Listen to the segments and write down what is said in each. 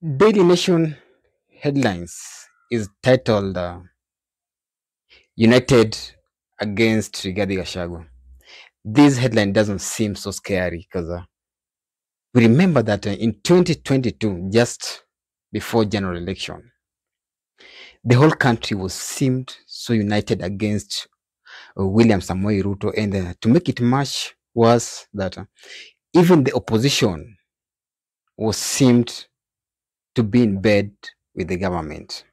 Daily Nation headlines is titled United Against Rigathi Gachagua. This headline doesn't seem so scary because we remember that in 2022, just before general election, the whole country was seemed so united against William Samoei Ruto, and to make it much worse, that even the opposition was seemed to be in bed with the government.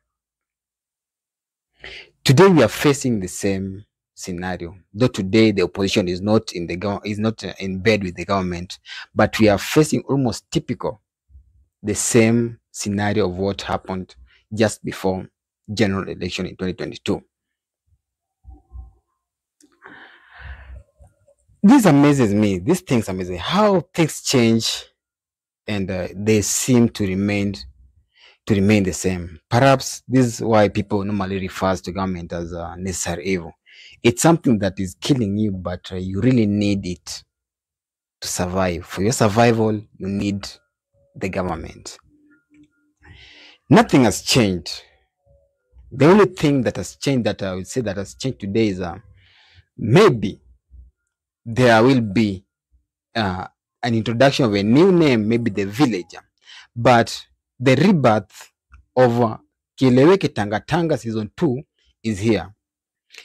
Today we are facing the same scenario. Though today the opposition is not in bed with the government, but we are facing almost typical the same scenario of what happened just before general election in 2022. This amazes me. These things amaze me. How things change and they seem to remain the same. Perhaps this is why people normally refers to government as a necessary evil. It's something that is killing you, but you really need it to survive. For your survival, you need the government. Nothing has changed. The only thing that has changed, that I would say that has changed today, is maybe there will be an introduction of a new name, maybe the villager, but the rebirth of Kieleweke Tanga season 2 is here.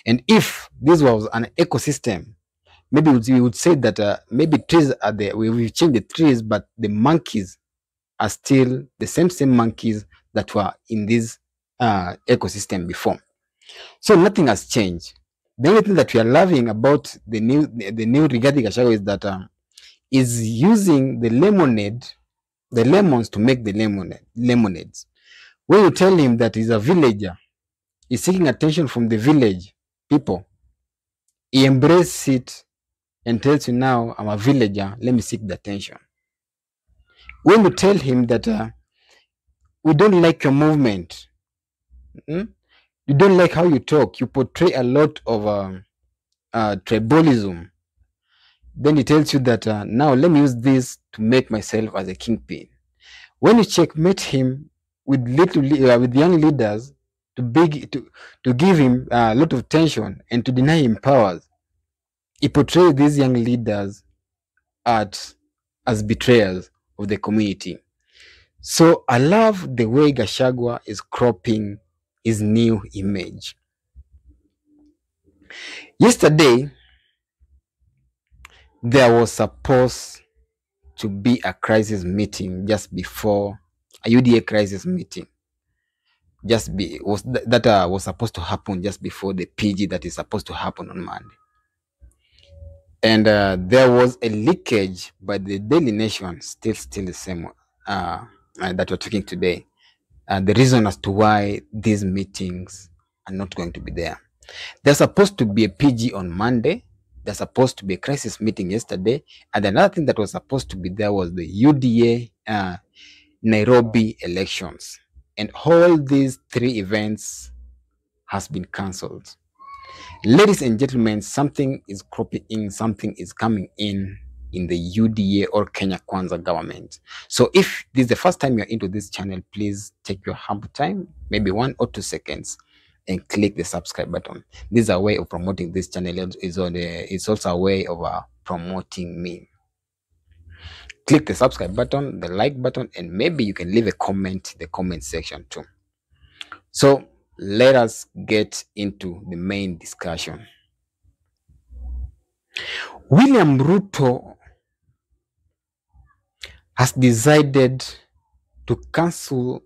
And if this was an ecosystem, maybe we would say that maybe trees are there. We've changed the trees, but the monkeys are still the same monkeys that were in this ecosystem before. So nothing has changed. The only thing that we are loving about the new Rigathi Gachagua is that is using the lemons to make the lemonades. When you tell him that he's a villager, he's seeking attention from the village people, he embraces it and tells you, now I'm a villager, let me seek the attention. When you tell him that we don't like your movement, you don't like how you talk, you portray a lot of tribalism, then he tells you that now let me use this to make myself as a kingpin. When you checkmate him with with young leaders to give him a lot of tension and to deny him powers, he portrays these young leaders as betrayers of the community. So I love the way Gachagua is cropping his new image. Yesterday, there was supposed to be a crisis meeting just before a UDA crisis meeting. That was supposed to happen just before the PG that is supposed to happen on Monday. And there was a leakage by the Daily Nation, still the same that we're talking today. The reason as to why these meetings are not going to be there. There's supposed to be a PG on Monday. There's supposed to be a crisis meeting yesterday. And another thing that was supposed to be there was the UDA Nairobi elections. And all these three events has been cancelled. Ladies and gentlemen, something is cropping in, something is coming in the UDA or Kenya Kwanza government. So if this is the first time you're into this channel, please take your humble time, maybe 1 or 2 seconds, and click the subscribe button. This is a way of promoting this channel. It's also a way of promoting me. Click the subscribe button, the like button, and maybe you can leave a comment in the comment section too. So let us get into the main discussion. William Ruto has decided to cancel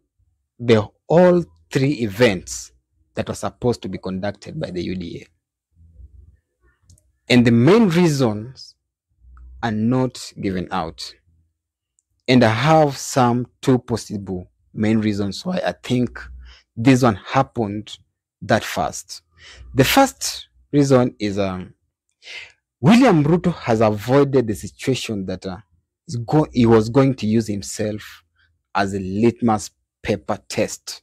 all 3 events that were supposed to be conducted by the UDA. And the main reasons are not given out. And I have some 2 possible main reasons why I think this one happened that fast. The first reason is William Ruto has avoided the situation that he was going to use himself as a litmus paper test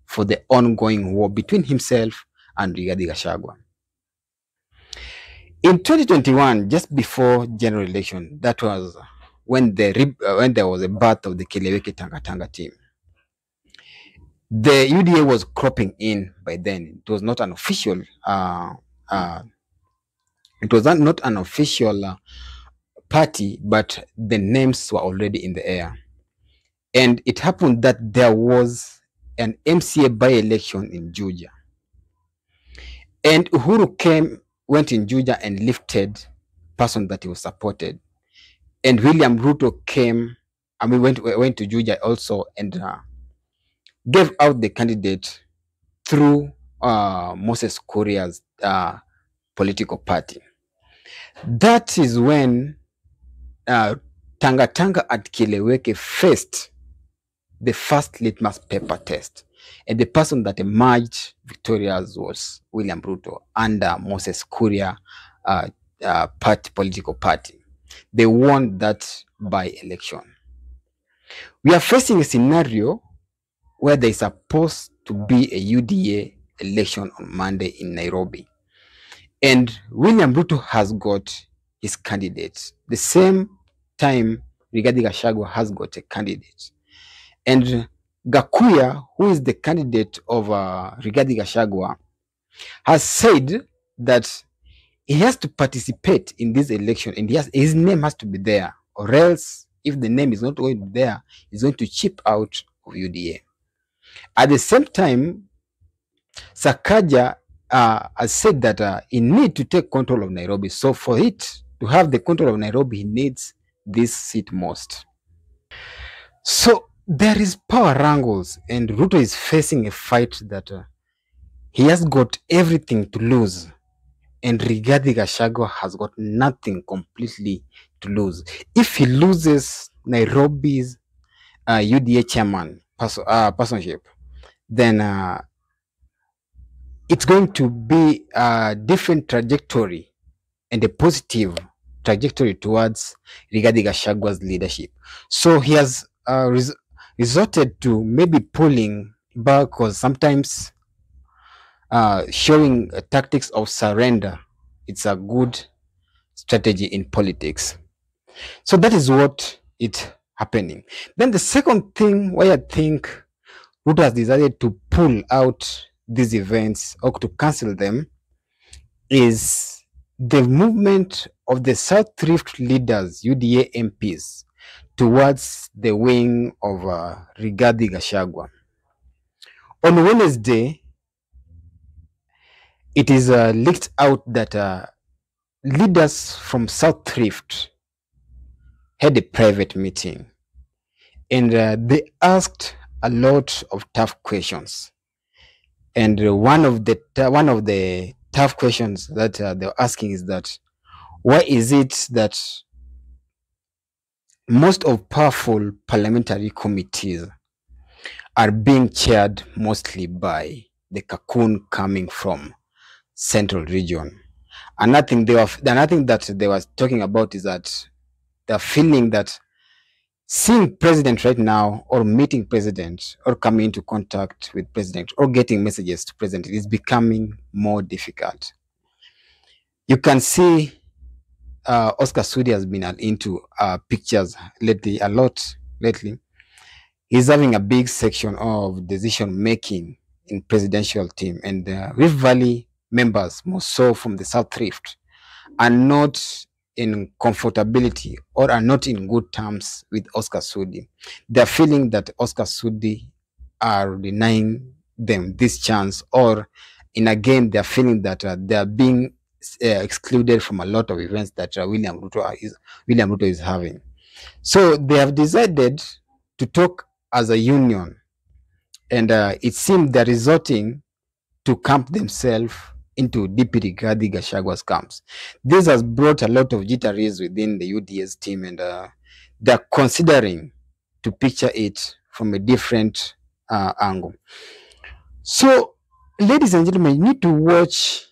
for the ongoing war between himself and Rigathi Gachagua. In 2021, just before general election, that was when there was a birth of the Kieleweke Tanga team. The UDA was cropping in by then. It was not an official. Uh, it was not an official party, but the names were already in the air. And it happened that there was an MCA by-election in Juja. And Uhuru went in Juja and lifted person that he was supported. And William Ruto went to Juja also and gave out the candidate through Moses Kuria's political party. That is when Tanga Tanga at Kileweke faced the first litmus paper test. And the person that emerged victorious was William Ruto under Moses Kuria political party. They won that by-election. We are facing a scenario where there is supposed to be a UDA election on Monday in Nairobi. And William Ruto has got his candidate. The same time Rigathi Gachagua has got a candidate. And Gakuya, who is the candidate of Rigathi Gachagua, has said that he has to participate in this election and his name has to be there, or else if the name is not going to be there, he's going to chip out of UDA. At the same time, Sakaja has said that he needs to take control of Nairobi. So for it to have the control of Nairobi, he needs this seat most. So there is power wrangles, and Ruto is facing a fight that he has got everything to lose, and Rigathi Gachagua has got nothing completely to lose. If he loses Nairobi's UDA chairman personship, then it's going to be a different trajectory and a positive trajectory towards Rigathi Gachagua's leadership. So he has resorted to maybe pulling back, because sometimes showing tactics of surrender, it's a good strategy in politics. So that is what is happening. Then the second thing why I think Ruto has decided to pull out these events or to cancel them is the movement of the South Rift leaders, UDA MPs, towards the wing of Rigathi Gachagua. On Wednesday, it is leaked out that leaders from South Rift had a private meeting, and they asked a lot of tough questions. And one of the tough questions that they were asking is that why is it that most of powerful parliamentary committees are being chaired mostly by the cocoon coming from Central Region? Another thing that they were talking about is that they're feeling that seeing president right now, or meeting president, or coming into contact with president, or getting messages to president is becoming more difficult. You can see Oscar Sudi has been into pictures a lot lately. He's having a big section of decision making in presidential team, and Rift Valley members, more so from the South Rift, are not in comfortability or are not in good terms with Oscar Sudi. They're feeling that Oscar Sudi are denying them this chance, or in again, they're feeling that they're being excluded from a lot of events that William Ruto is having. So they have decided to talk as a union, and it seems they're resorting to camp themselves into Deputy Rigathi Gachagua's camps. This has brought a lot of jitteries within the UDA's team, and they're considering to picture it from a different angle. So, ladies and gentlemen, you need to watch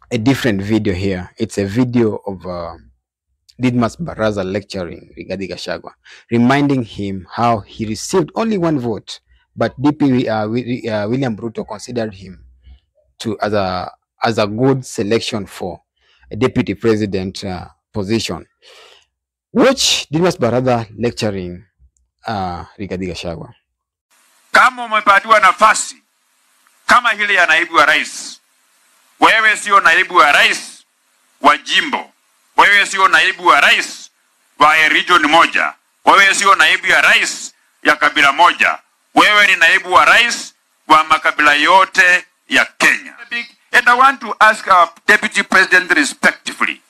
a different video here. It's a video of Didmas Baraza lecturing Rigathi Gachagua, reminding him how he received only one vote, but William Ruto considered him as a good selection for a deputy president position. Watch Didmas Baraza lecturing Rigathi Gachagua. kama umepatiwa nafasi kama hile ya naibu wa rais, wewe sio naibu wa rais wa jimbo, wewe sio naibu wa rais wa region moja, wewe sio naibu ya rais ya kabila moja, wewe ni naibu wa rais wa makabila yote ya Kenya. And I want to ask our deputy president respectively,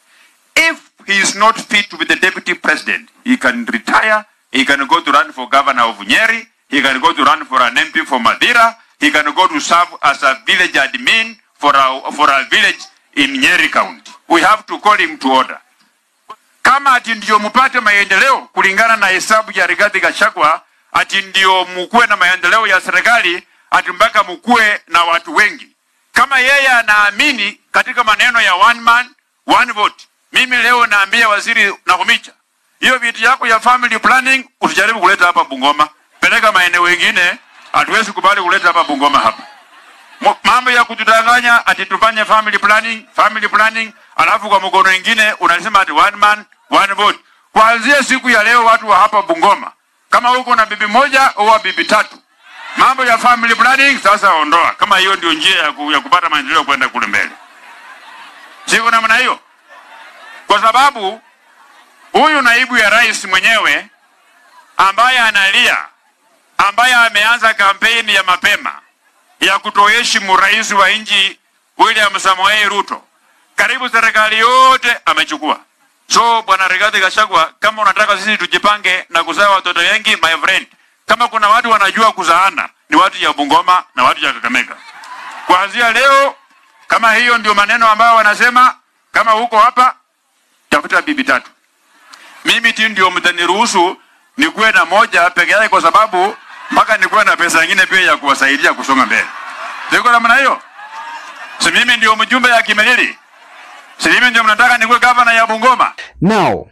if he is not fit to be the deputy president, he can retire, he can go to run for governor of Nyeri, he can go to run for an MP for Madira, he can go to serve as a village admin for a village in Nyeri County. We have to call him to order. Kama ati ndio mupate maendeleo kulingana na hesabu ya Rigathi Gachagua, ati ndio mukue na maendeleo ya serikali, ati mpaka mukue na watu wengi. Kama yeye anaamini katika maneno ya one man, one vote, mimi leo naambia waziri Nakhumicha, hiyo vitu yako ya family planning usijaribu kuleta hapa Bungoma. Peleka maeneo mengine, hatuwezi kubali kuleta hapa Bungoma hapa. Mambo ya kutudanganya ati tufanye family planning, alafu kwa mkono mwingine unasema ati one man, one vote. Kuanzia siku ya leo watu wa hapa Bungoma, kama uko na bibi moja au bibi tatu, mambo ya family planning sasa ondoa. Kama hiyo ndio njia ya kupata maendeleo kwenda kule mbele. Siko namna hiyo. Kwa sababu huyu naibu ya rais mwenyewe ambaye analia, ambaye ameanza kampeni ya mapema ya kutoheshimu rais wa nchi William Samoei Ruto, karibu serikali yote amechukua. So bwana Rigathi Gachagua, kama unataka sisi tujipange na kuzaa watoto wengi, my friend, kama kuna watu wanajua kuzaana ni watu ya Bungoma na watu ya Kakamega. Kuanzia leo, kama hiyo ndio maneno ambayo wanasema, kama huko hapa tafuta bibi tatu. Mimi ndio mtaniruhusu nikuwe na moja peke yake, kwa sababu mpaka nikuwe na pesa nyingine pia ya kuwasaidia kusonga mbele. Siko namna hiyo. Si mimi ndio mjumbe ya Kimelili. Si mimi ndio mnataka nikuwe governor ya Bungoma. Now,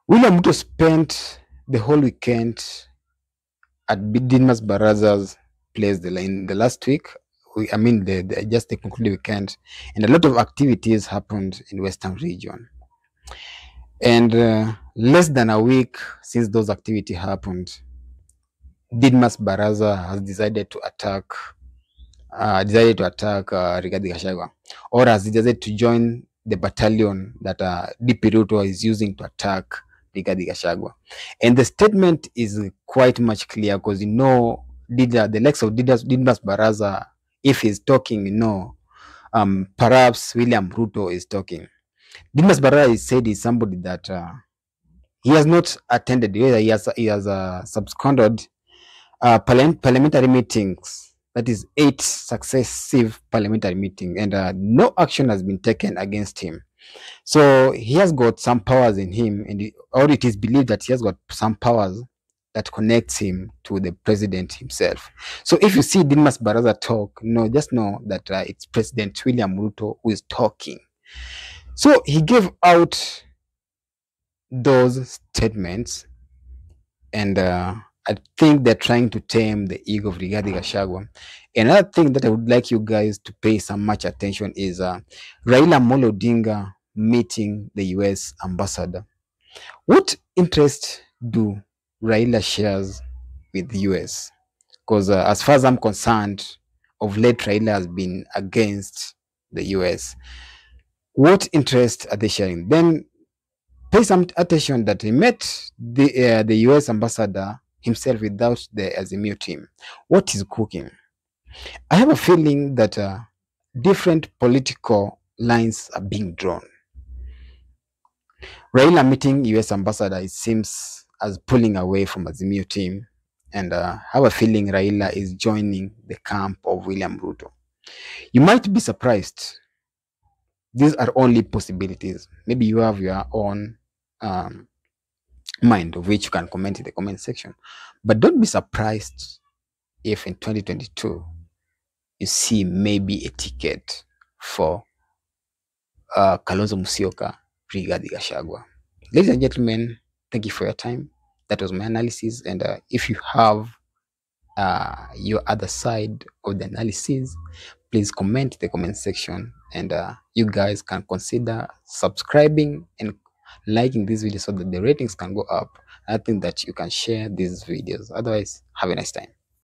William Ruto spent the whole weekend at Didmas Baraza's place in the last week. Just the concluded weekend, and a lot of activities happened in Western region. And less than a week since those activities happened, Didmas Baraza has decided to attack Rigathi Gachagua, or has decided to join the battalion that DP Ruto is using to attack Rigathi Gachagua. And the statement is quite much clear, because the likes of Didmas Baraza, if he's talking, perhaps William Ruto is talking. Didmas Baraza is said is somebody that he has not attended, he has subscribed parliamentary meetings, that is 8 successive parliamentary meetings, and no action has been taken against him. So he has got some powers in him, or it is believed that he has got some powers that connects him to the president himself. So if you see Didmas Baraza talk, just know that it's President William Ruto who is talking. So he gave out those statements, and I think they're trying to tame the ego of Rigathi Gachagua. Another thing that I would like you guys to pay some much attention is Raila Amolo Odinga meeting the US ambassador. What interest do Raila shares with the US? Because as far as I'm concerned, of late Raila has been against the US. What interest are they sharing? Then pay some attention that he met the US ambassador himself without the Azimio team. What is cooking? I have a feeling that different political lines are being drawn. Raila meeting US ambassador, it seems as pulling away from Azimio team, and I have a feeling Raila is joining the camp of William Ruto. You might be surprised. These are only possibilities. Maybe you have your own mind, of which you can comment in the comment section. But don't be surprised if in 2022 you see maybe a ticket for Kalonzo Musyoka, Rigathi Gachagua. Ladies and gentlemen, thank you for your time. That was my analysis. And if you have your other side of the analysis, please comment in the comment section. And you guys can consider subscribing and liking this video so that the ratings can go up. I think that you can share these videos. Otherwise, have a nice time.